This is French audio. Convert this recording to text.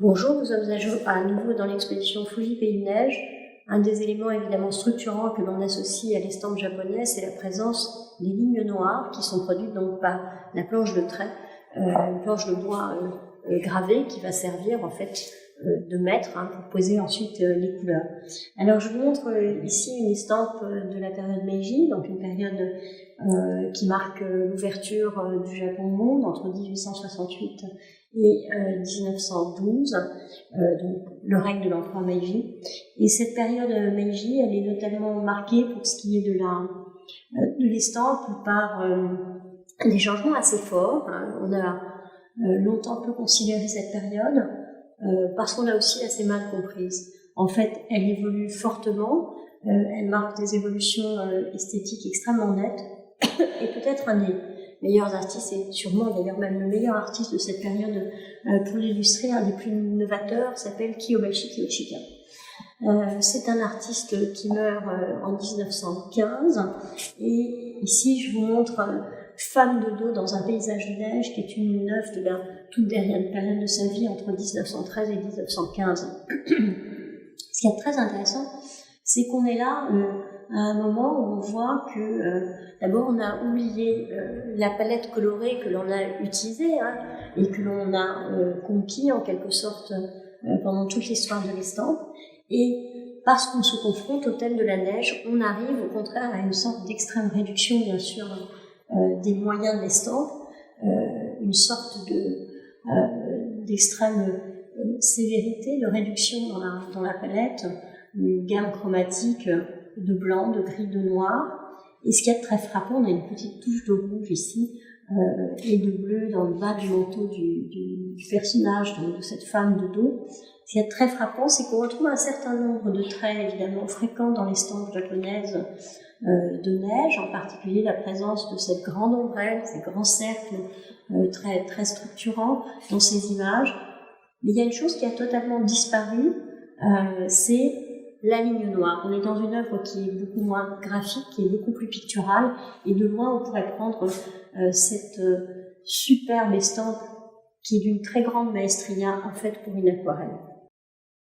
Bonjour, nous sommes à nouveau dans l'exposition Fuji Pays de Neige. Un des éléments évidemment structurants que l'on associe à l'estampe japonaise, c'est la présence des lignes noires qui sont produites donc par la planche de trait, une planche de bois gravée qui va servir en fait de maître pour poser ensuite les couleurs. Alors je vous montre ici une estampe de la période Meiji, donc une période qui marque l'ouverture du Japon au monde entre 1868 et 1912, donc le règne de l'empereur Meiji. Et cette période Meiji, elle est notamment marquée pour ce qui est de l'estampe par des changements assez forts. On a longtemps peu considéré cette période parce qu'on l'a aussi assez mal comprise. En fait, elle évolue fortement, elle marque des évolutions esthétiques extrêmement nettes, et peut-être un des meilleurs artistes, et sûrement d'ailleurs même le meilleur artiste de cette période pour l'illustrer, un des plus novateurs, s'appelle Kiyobashi Kiyoshika. C'est un artiste qui meurt en 1915, et ici je vous montre Femme de dos dans un paysage de neige, qui est une œuvre de la toute dernière période de sa vie, entre 1913 et 1915. Ce qui est très intéressant, c'est qu'on est là à un moment où on voit que d'abord on a oublié la palette colorée que l'on a utilisée et que l'on a conquis en quelque sorte pendant toute l'histoire de l'estampe, et parce qu'on se confronte au thème de la neige, on arrive au contraire à une sorte d'extrême réduction bien sûr des moyens de l'estampe, une sorte d'extrême sévérité, de réduction dans la palette, une gamme chromatique de blanc, de gris, de noir. Et ce qui est très frappant, on a une petite touche de rouge ici et de bleu dans le bas du manteau du personnage, donc de cette femme de dos. Ce qui est très frappant, c'est qu'on retrouve un certain nombre de traits évidemment fréquents dans l'estampe japonaise de neige, en particulier la présence de cette grande ombrelle, ces grands cercles très, très structurants dans ces images. Mais il y a une chose qui a totalement disparu, c'est la ligne noire. On est dans une œuvre qui est beaucoup moins graphique, qui est beaucoup plus picturale, et de loin on pourrait prendre cette superbe estampe qui est d'une très grande maestria en fait pour une aquarelle.